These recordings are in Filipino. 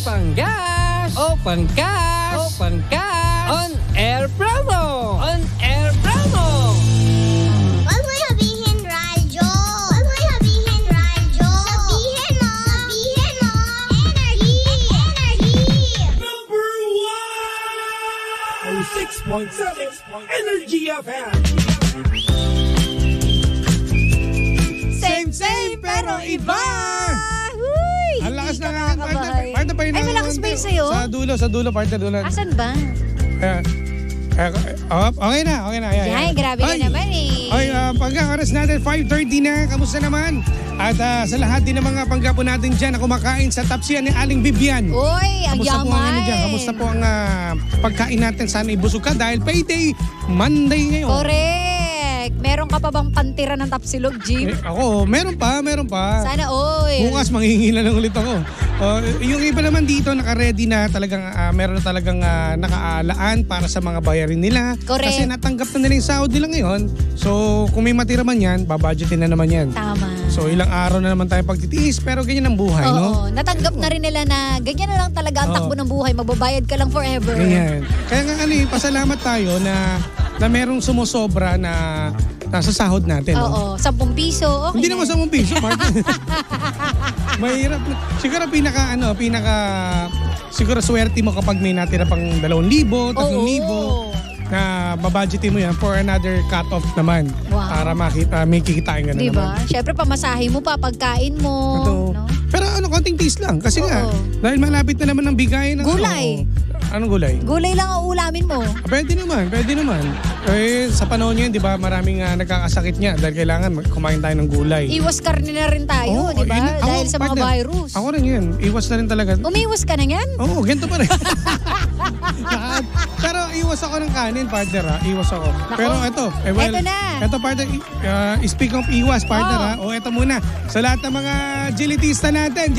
Panggas! O Panggas! O Panggas! On Air Promo! On Air Promo! Wag mo sabihin radyo! Wag mo sabihin radyo! Sabihin mo! Sabihin mo! Energy! Energy! Number 1! 6.7 Energy FM! Same pero iba! Ang lakas na nga. Partner pa yun. Ay, malakas ba yun sa'yo? Sa dulo, partner, dulo. Asan ba? Okay na. Ay, grabe ka naman eh. Ay, pagka-oras natin, 5:30 na. Kamusta naman? At sa lahat din ng mga panggapo natin dyan na kumakain sa tapsiyan ni Aling Bibian. Uy, ang Kamusta po ang yaman. Kamusta po ang pagkain natin? Sana ibusog ka dahil payday Monday ngayon. Correct. Meron ka pa bang pantira ng tapsilog, Jim? Ako, meron pa. Sana all. Bukas manghihingi na lang ulit ako. Yung iba naman dito naka-ready na talagang meron na talagang nakaalaan para sa mga bayarin nila. Correct. Kasi natanggap na nila yung sahod nila ngayon. So kung may matira man yan, babudgetin na naman yan. Tama. So ilang araw na naman tayo pagtitiis pero ganyan ang buhay, Oo, no? natanggap na rin nila na ganyan na lang talaga ang takbo ng buhay. Magbabayad ka lang forever. Ganyan. Kaya nga pasalamat tayo na merong sumusobra na nasa sahod natin. Oo, 10 piso. Okay. Hindi naman 10 piso, Martin. Mahirap. Siguro siguro swerte mo kapag may natira pang 2,000, 3,000 na babudgetin mo yan for another cut-off naman. Wow. Para may kikitain ka na diba? naman. Siyempre, pamasahe mo pa, pagkain mo. Ito. No? Pero konting taste lang. Kasi nga, dahil malapit na naman ang bigay ng gulay. Anong gulay? Gulay lang ang ulamin mo. Pwede naman. Sa panahon yun, di ba, maraming nagkakasakit niya dahil kailangan kumain tayo ng gulay. Iwas karne na rin tayo, di ba? Dahil sa mga virus. Ako rin yun. Iwas na rin talaga. Umiwas ka na yan? Oo, ganito pa rin. Pero iwas ako ng kanin, partner ha. Iwas ako. Nako. Pero ito. Ito na. Ito, partner. Speak of iwas, partner ha. O, ito muna. Sa lahat ng mga gilitista natin.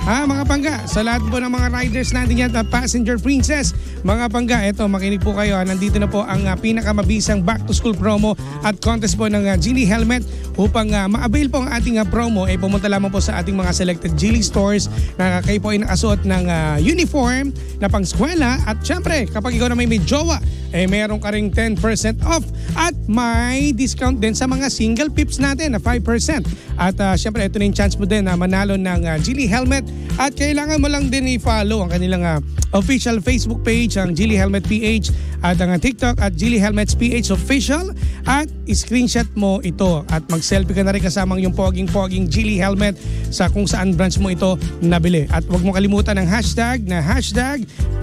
Mga pangga. Sa lahat po ng mga riders natin yan, passenger princess. Mga pangga, ito, makinig po kayo. Nandito na po ang pinakamabisang back to school promo at contest po ng Geely Helmet. Upang ma-avail po ang ating promo, pumunta lamang po sa ating mga selected Geely stores na kayo po ay nakasuot ng uniform na pang-skwela. At syempre, kapag ikaw na may jowa, meron ka ring 10% off at may discount din sa mga single pips natin na 5%. At syempre, ito na yung chance mo din na manalo ng Geely Helmet. At kailangan mo lang din i-follow ang kanilang official Facebook page, ang Geely Helmet PH, at ang TikTok at Geely Helmets PH Official. At screenshot mo ito at mag-selfie ka na rin kasamang yung poging Geely Helmet sa kung saan branch mo ito nabili. At huwag mo kalimutan ang hashtag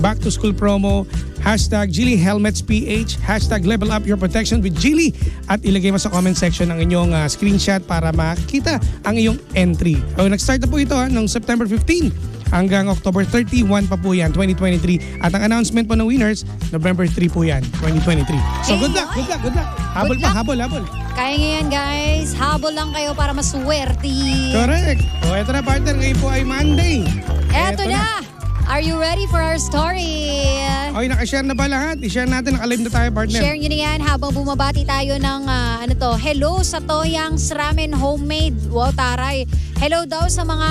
Back to School Promo, hashtag Geely Helmets PH, hashtag Level Up Your Protection with Geely, at ilagay mo sa comment section ang inyong screenshot para makita ang iyong entry. Nag-start na po ito noong September 15 hanggang October 31 pa po yan, 2023. At ang announcement po ng winners, November 3 po yan, 2023. So good luck. Habol. Kaya ngayon guys, habol lang kayo para maswerte. Correct. Ito na, partner, ngayon po ay Monday. Eto na. Are you ready for our story? Nakashare na ba lahat? I-share natin, nakalive na tayo, partner. Share nyo na yan habang bumabati tayo ng hello sa Toyang's Ramen Homemade. Wow, taray. Hello daw sa mga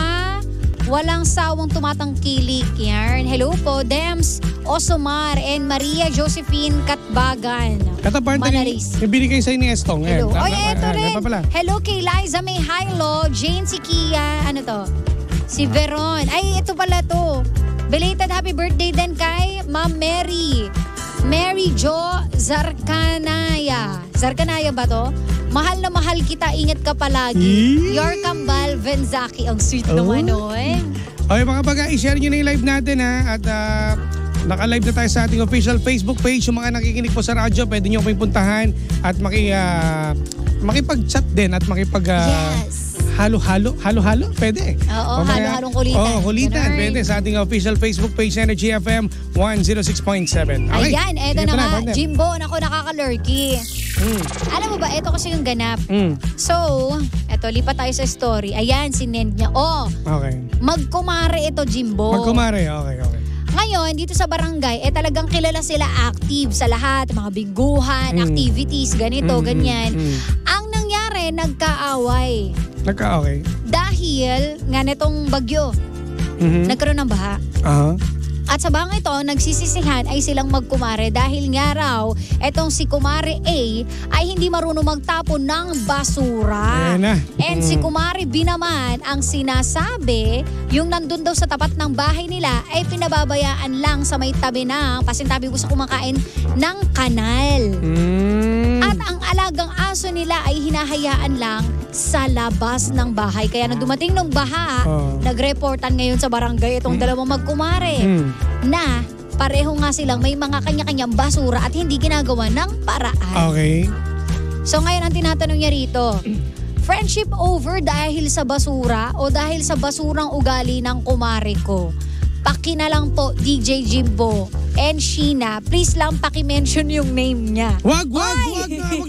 walang sawang tumatangkilik. Yan. Hello po, Dems Osomar and Maria Josephine Katbagan. Ito, partner, yung binigay sa'yo ni Estong. Hello. Eto rin. Hello kay Liza May Hilo, Jane Sikia, si Veron. Ay, ito pala to. Belated happy birthday din kay Ma'am Mary Jo Zarkanaya. Zarkanaya ba to? Mahal na mahal kita, ingat ka palagi. Your Kambal Venzaki. Ang sweet naman nun. Okay, mga baga, i-share nyo na yung live natin ha. At naka-live na tayo sa ating official Facebook page. Yung mga nakikinig po sa radyo, pwede nyo kami puntahan at makipag-chat din at Yes. Halo-halo? Pwede. Oo, halo-halong kulitan. Kulitan. Pwede sa ating official Facebook page, Energy FM 106.7. Okay. Ayan, eto na nga. Jimbo, nakaka-lurky. Alam mo ba, ito kasi yung ganap. So, eto, lipat tayo sa story. Ayan, sinend niya. Okay. Magkumare ito, Jimbo. Okay. Ngayon, dito sa barangay, talagang kilala sila active sa lahat. Mga biguhan, activities, ganito, ganyan. Ang nangyari, nagkaaway. Okay. Dahil nga netong bagyo. nagkaroon ng baha. Aha. At sa bang ito, nagsisisihan ay silang magkumare dahil nga raw, etong si Kumare A ay hindi marunong magtapon ng basura. Ayan na. And si Kumare B naman, ang sinasabi, yung nandun daw sa tapat ng bahay nila ay pinababayaan lang sa may tabi ng, pasintabi ko sa kumakain, ng kanal. At ang alagang aso nila ay hinahayaan lang sa labas ng bahay. Kaya nang dumating ng baha, nagreportan ngayon sa barangay itong dalawang magkumare na pareho nga silang may mga kanya-kanyang basura at hindi ginagawa ng paraan. Okay. So ngayon ang tinatanong niya rito, friendship over dahil sa basura o dahil sa basurang ugali ng kumare ko? Paki na lang po DJ Jimbo and Sheena, please lang paki-mention yung name niya. Wag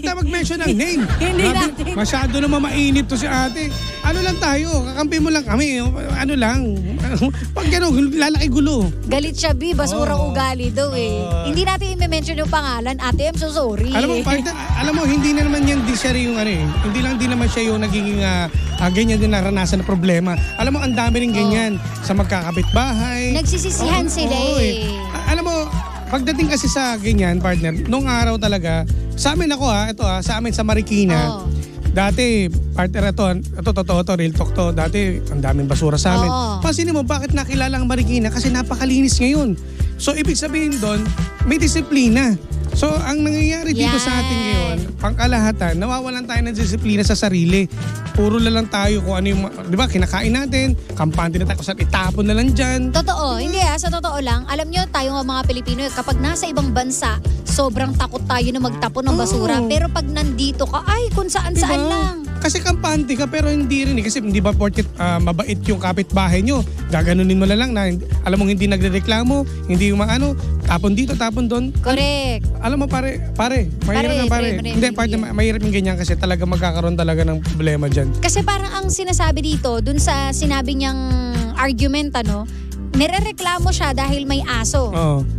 na mag-mention ng name. Hindi Grabe, natin. masyado naman mainit to si ate. Ano lang tayo, kakampi mo lang kami. Ano lang. Pag gano'n, lalaki gulo. Galit siya, B. Basurang ugali daw eh. Hindi natin i-mention yung pangalan. Ate, I'm so sorry. Alam mo, hindi na naman yan di siya yung ano eh. Hindi lang din naman siya yung nagiging ganyan din naranasan na problema. Alam mo, ang dami rin ganyan sa magkakapit-bahay. Nagsisisihan sila eh. Alam mo, pagdating kasi sa ganyan, partner, nung araw talaga, sa amin sa amin sa Marikina, dati, partner, ito totoo to, real talk to, dati, ang daming basura sa amin. Pansinin mo, bakit nakilala ang Marikina? Kasi napakalinis ngayon. So, ibig sabihin doon, may disiplina. So, ang nangyayari dito sa atin ngayon, pangkalahatan, nawawalan tayo ng disiplina sa sarili. Puro na lang tayo kung ano yung, di ba, kinakain natin, kampante na tayo kung saan itapon na lang dyan. Totoo, hindi sa totoo lang, alam nyo tayo mga Pilipino, kapag nasa ibang bansa, sobrang takot tayo na magtapon ng basura. Pero pag nandito ka, ay kung saan-saan lang. Kasi kampante ka pero hindi rin eh. Kasi hindi ba porket mabait yung kapitbahay nyo, gaganunin mo na lang na alam mong hindi nagrereklamo, hindi yung tapon dito, tapon doon. Correct. Alam mo pare, mahirap na pare. Hindi, mahirap yung ganyan kasi talaga magkakaroon talaga ng problema dyan. Kasi parang ang sinasabi dito, dun sa sinabi niyang argument, nirereklamo siya dahil may aso.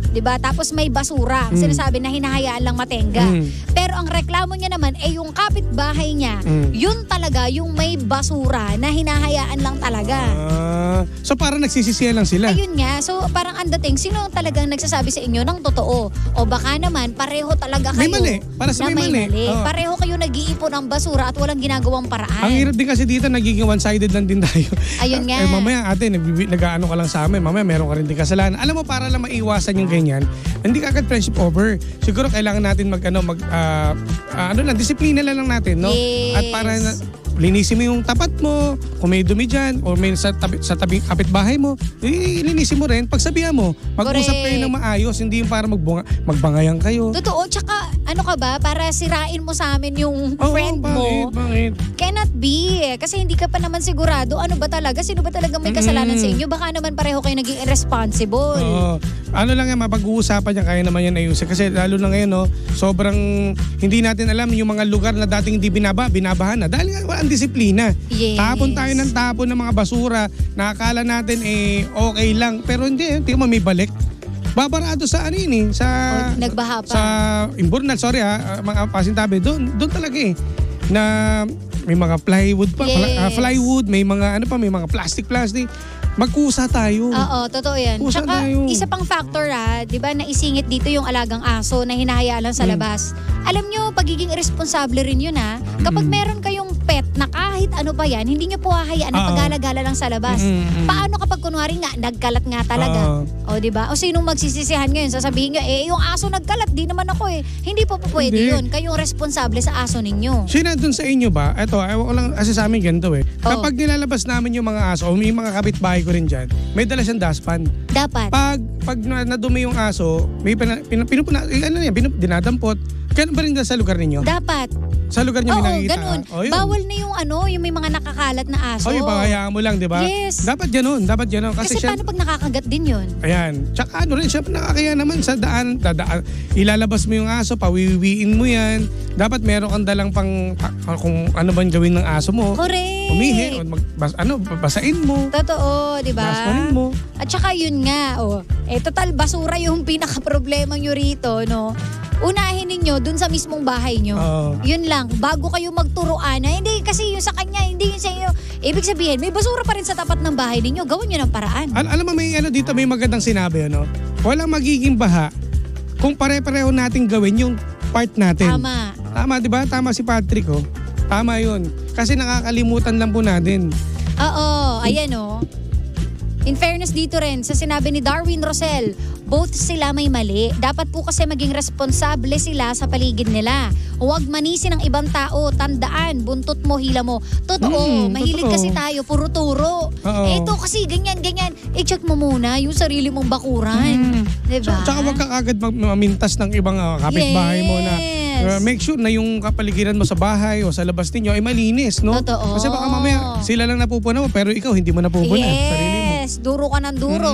Diba? Tapos may basura. Ang sinasabi na hinahayaan lang matenga. Pero ang reklamo niya naman ay yung kapitbahay niya. Yun talaga yung may basura na hinahayaan lang talaga. So parang nagsisisihan lang sila. Ayun nga. So parang ang dating, sino talagang nagsasabi sa inyo ng totoo? O baka naman pareho talaga kayo may mali. Para sa may mali. Pareho kayo nag-iipon ng basura at walang ginagawang paraan. Ang hirap din kasi dito, nagiging one-sided lang din tayo. Ayun nga. Mamaya ate, nag-ano ka lang sa amin. Mamaya meron ka rin din kasalanan. Alam mo, para lang maiwasan yung ganyan, hindi ka agad friendship over. Siguro kailangan natin disiplina lang natin, no? Yes. At para linisin mo yung tapat mo, kung may dumi dyan, o may sa tabi kapitbahay mo, linisin mo rin, pagsabihan mo, mag-usap kayo ng maayos, hindi yung para magbangayan kayo. Totoo, tsaka ano ka ba, para sirain mo sa amin yung friend mo. Bakit? Cannot be. Kasi hindi ka pa naman sigurado, ano ba talaga, sino ba talaga may kasalanan sa inyo? Baka naman pareho kayo naging irresponsible. Ano lang yan, mapag-uusapan yan, kaya naman yan ayusin. Kasi lalo na ngayon, sobrang hindi natin alam yung mga lugar na dating hindi binabahan na. Dahil nga walang disiplina. Yes. Tapon tayo ng tapon ng mga basura na akala natin okay lang. Pero hindi mo may balik. Babarado sa nagbaha pa. Sa Imburnal, mga pasintabi, doon talaga na may mga plywood pa, plywood, may mga may mga plastic. Magkusa tayo. Oo, totoo yan. Kusa Tsaka tayo. isa pang factor di ba, naisingit dito yung alagang aso na hinahayaan lang sa labas. Alam nyo, pagiging irresponsible rin yun Kapag meron kayong pet na kahit ano pa yan, hindi nyo po hahayaan na pagala-gala lang sa labas. Paano kapag kunwari nga, nagkalat nga talaga? O di ba? O sinong magsisisihan ngayon? Sasabihin nyo, yung aso nagkalat, di naman ako Hindi po pwede yun. Kayong responsable sa aso ninyo. Sino dun sa inyo ba? Eto, ewan ko lang kasi sa amin ganito Kapag nilalabas namin yung mga aso, o may mga kapitbahay ko rin dyan, may dala siyang dustpan. Dapat. Pag nadumi yung aso, may dinadampot. Ganun ba rin sa lugar ninyo? Dapat. Sa lugar niyo may nakikita? Ganun. Bawal na yung may mga nakakalat na aso. Hayaan mo lang, di ba? Yes. Dapat ganun. Kasi paano pag nakakagat din yun? Ayan. Tsaka syempre nakakaya naman sa daan. Ilalabas mo yung aso, pawiwiin mo yan. Dapat meron kang dalang kung ano bang gawin ng aso mo. Correct. Umihi, basain mo. Totoo, di ba? Daspanin mo. At saka yun nga, total basura yung pinaka-problema nyo rito, no? unahin ninyo dun sa mismong bahay nyo. Yun lang, bago kayo magturuan na hindi kasi yung sa kanya, hindi yung sa inyo. Ibig sabihin, may basura pa rin sa tapat ng bahay ninyo, gawin nyo ng paraan. Alam mo, may dito may magandang sinabi, ano? Walang magiging baha kung pare-pareho nating gawin yung part natin. Tama, di ba? Tama si Patrick, oh. Tama yun. Kasi nakakalimutan lang po natin. Oo, ayan oh. In fairness dito rin, sa sinabi ni Darwin Rosel, both sila may mali. Dapat po kasi maging responsable sila sa paligid nila. Huwag manisin ng ibang tao. Tandaan, buntot mo, hila mo. Totoo, mahilig kasi tayo, puro turo. Ito kasi ganyan. I-check mo muna yung sarili mong bakuran. Diba? Tsaka huwag kang agad mamintas ng ibang kapitbahay mo na make sure na yung kapaligiran mo sa bahay o sa labas ninyo ay malinis, no? Totoo. Kasi baka mamaya sila lang napupuna mo pero ikaw hindi mo napupuna. Sarili mo. Duro ka ng duro.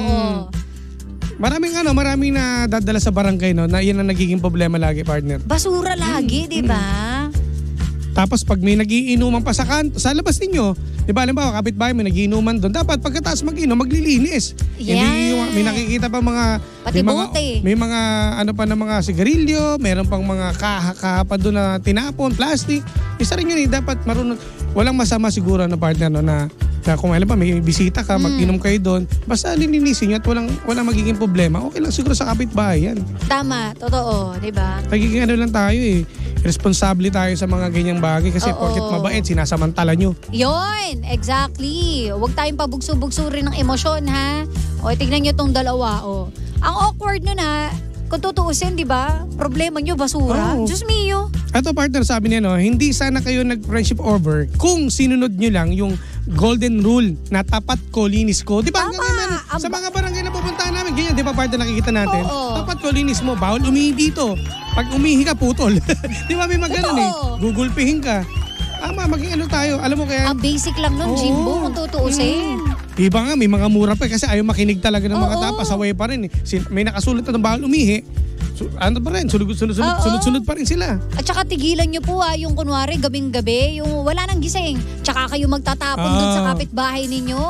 Maraming na dadala sa barangay, no, na yan ang nagiging problema lagi, partner. Basura lagi, di ba? Tapos pag may nagiinuman pa sa labas ninyo, di ba, alam ba, kapitbahay may nagiinuman doon, dapat pagkatapos mag-inom, maglilinis. Hindi may nakikita pa mga may mga pa na mga sigarilyo, meron pang mga kaha pa doon na tinapon, plastic. Isa rin yun, dapat marunong. Walang masama siguro na partner, no, na kung alam pa may bisita ka, mag-inom kayo doon, basta lilinisin nyo at walang magiging problema. Okay lang siguro sa kapitbahay yan. Tama, totoo, di ba? Nagiging lang tayo responsable tayo sa mga ganyang bagay kasi porket mabait, sinasamantala nyo. Yun, exactly. Huwag tayong pabugso-bugso rin ng emosyon, ha? O, tignan nyo tong dalawa, o. Ang awkward nun, ha? Kung tutuusin, di ba? Problema nyo, basura. Diyos mio. Ito, partner, sabi niya, no, hindi sana kayo nag-friendship over kung sinunod nyo lang yung golden rule na tapat ko, linis ko. Di ba? Sa mga barangay na pupuntahan namin, ganyan, di ba, partner, nakikita natin? Tapat ko, linis mo. Bawal umihi dito. Pag umihi ka, putol. Di ba, may maganon gugulpihin ka. Tama, maging tayo. Alam mo kaya... Ang basic lang nun, Jimbo, kung tutuusin. Iba nga, may mga mura pa kasi ayaw makinig talaga ng mga tao. Pasaway pa rin. May nakasulat na ng bawal umihi. Pa rin, sunod pa rin sila. At saka tigilan nyo po yung kunwari gabing-gabi, yung wala nang gising. Tsaka kayo magtatapon dun sa kapitbahay ninyo.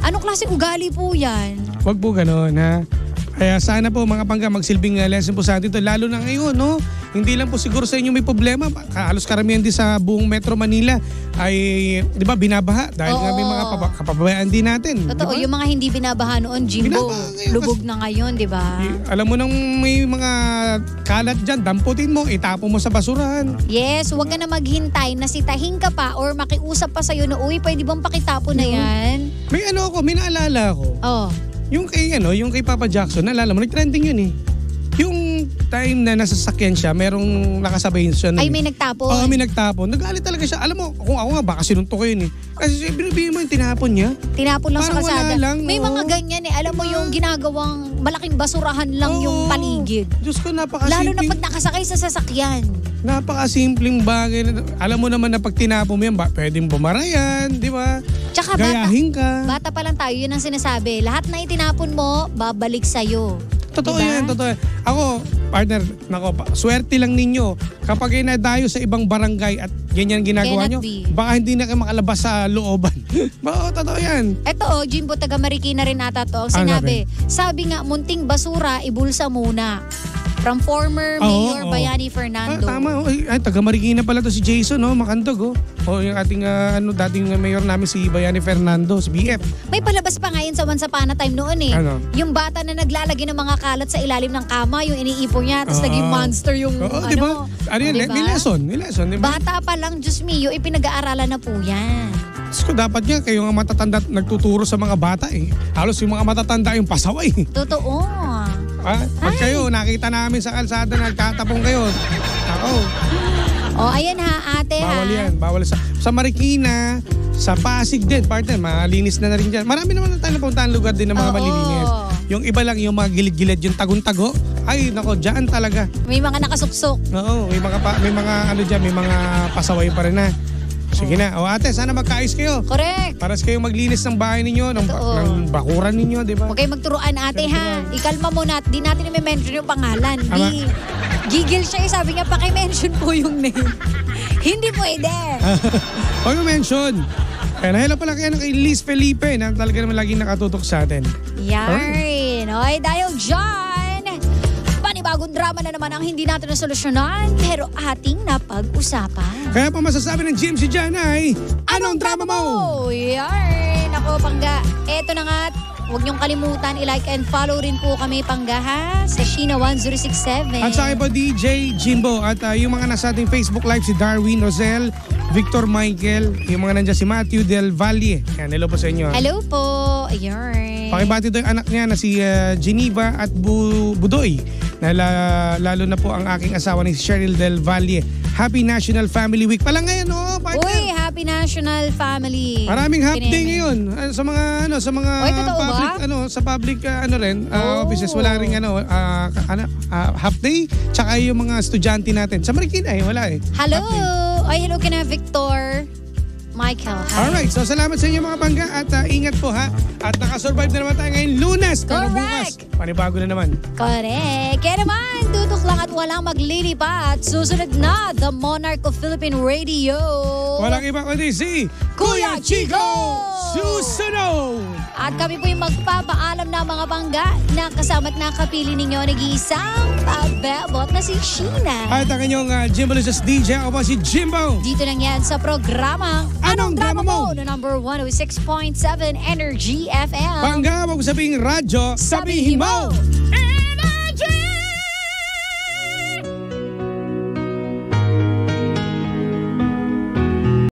Anong klase ugali po yan? Wag po ganon, ha? Kaya sana po mga pangga magsilbing lesson po sa atin ito. Lalo na ngayon, no? Hindi lang po siguro sa inyo may problema. Halos karamihan din sa buong Metro Manila ay, di ba, binabaha. Dahil nga may mga kapabayaan din natin. Totoo, diba? Yung mga hindi binabaha noon, Jimbo, lubog na ngayon, di ba? Alam mo nang may mga kalat dyan, damputin mo, itapon mo sa basurahan. Yes, huwag ka na maghintay na sitahin ka pa or makiusap pa sa'yo na, uy, pwede bang pakitapon na yan? May may naalala ko. Yung kay Papa Jackson, naalala mo, nag-trending yun eh. Yung time na nasa sasakyan siya, merong nakasabay siya. Ay, may nagtapon. Oo, may nagtapon. Nagalit talaga siya. Alam mo, kung ako nga, baka sinunto ko yun eh. Kasi binibigyan mo yung tinapon niya. Tinapon lang parang sa kalsada. Lang, may mga ganyan eh. Alam mo yung ginagawang malaking basurahan lang yung paligid. Diyos ko, napakasimpleng. Lalo na pag nakasakay sa sasakyan. Napakasimpleng bagay. Alam mo naman na pag tinapon mo yan, pwedeng bumarayan, di ba? Tsaka gayahin ka. Bata pa lang tayo, yun ang sinasabi. Lahat na itinapon mo, babalik sa'yo. Totoo yan, totoo. Ako, partner, swerte lang ninyo. Kapag ay nadayo sa ibang barangay at ganyan ginagawa nyo, baka hindi na kayo makalabas sa looban. Totoo yan. Eto, Jimbo, taga Marikina rin ata to. Ang sinabi, sabi nga, munting basura, ibulsa muna. From former Mayor Bayani Fernando. Tama. Ay, taga Marikina pala to si Jason, makandog. Yung ating dating mayor namin si Bayani Fernando, si BF. May palabas pa ngayon sa Once Upon a Time noon eh. Ano? Yung bata na naglalagay ng mga kalat sa ilalim ng kama, yung iniipon niya, tapos naging monster yung diba? Ano yun? Diba? Ni lesson, diba? Bata pa lang, Diyos mio, ipinag-aaralan na po yan. So, dapat nga kayo nga matatanda nagtuturo sa mga bata eh. Halos yung mga matatanda yung pasaway. Totoo. Pag kayo, nakita namin sa kalsada, nagtatapong kayo. Ayan ha, ate. Bawal yan. Bawal sa Marikina, sa Pasig din, partner, malinis na rin dyan. Marami naman tayo napuntahan lugar din ng mga malilinis. Yung iba lang, yung mga gilid-gilid, yung tagun-tago. Ay, nako, dyan talaga. May mga nakasuksok. Oo, may mga pasaway pa rin na. Sige na. Ate, sana magkaayos kayo. Correct. Para sa kayong maglinis ng bahay ninyo, ng bakuran ninyo, di ba? Huwag kayong magturuan, ate, ha? Ikalma muna at di natin i-mention yung pangalan. Gigil siya, sabi niya, paki-mention po yung name. Hindi pwede. Huwag yung mention. Kaya nahila pala kaya kay Liz Felipe na talaga naman laging nakatutok sa atin. Yarn. Dahil dyan, panibagong Panibagong drama na naman ang hindi natin nasolusyonan pero ating napag-usapan. Kaya pa masasabi ng GMC dyan ay, anong drama mo? Yarn! Ako, Pangga. Eto na nga. Huwag niyong kalimutan, i-like and follow rin po kami, Pangga, ha? Sa Sheena 1067. At sa akin po, DJ Jimbo. At yung mga nasa ating Facebook Live, si Darwin Rosel, Victor Michael, yung mga nandiyan si Matthew Del Valle. Yan, hello po sa inyo. Hello po. Yarn. Pakibati doon yung anak niya na si Geneva at Budoy. Na lalo na po ang aking asawa ni Cheryl Del Valle. Happy National Family Week pala ngayon, oh, partner. Uy, Happy National Family. Maraming half day ngayon sa mga Oy, totoo public ba? sa public offices wala ring half day tsaka yung mga estudyante natin. Sa Marikina wala eh. Hello. Ay, hello kina Victor. Michael. Hi. Alright, so salamat sa inyo mga Pangga at ingat po ha. At nakasurvive na naman tayo ngayon Lunes. Pero bukas, panibago na naman. Correct. Kaya naman, tutok lang at walang maglilipat. Susunod na, The Monarch of Philippine Radio. Walang iba kundi si Kuya Chico Susuno. At kami po yung magpapaalam na mga Pangga na kasama't nakapili ninyo nag-iisang pabebot na si Sheena. At ang inyong Jimbo Luzos DJ, ako po si Jimbo. Dito lang yan sa programa Anong Drama Mo? No number 106.7 Energy FM. Pangga, wag mo sabihing radyo, sabihin mo.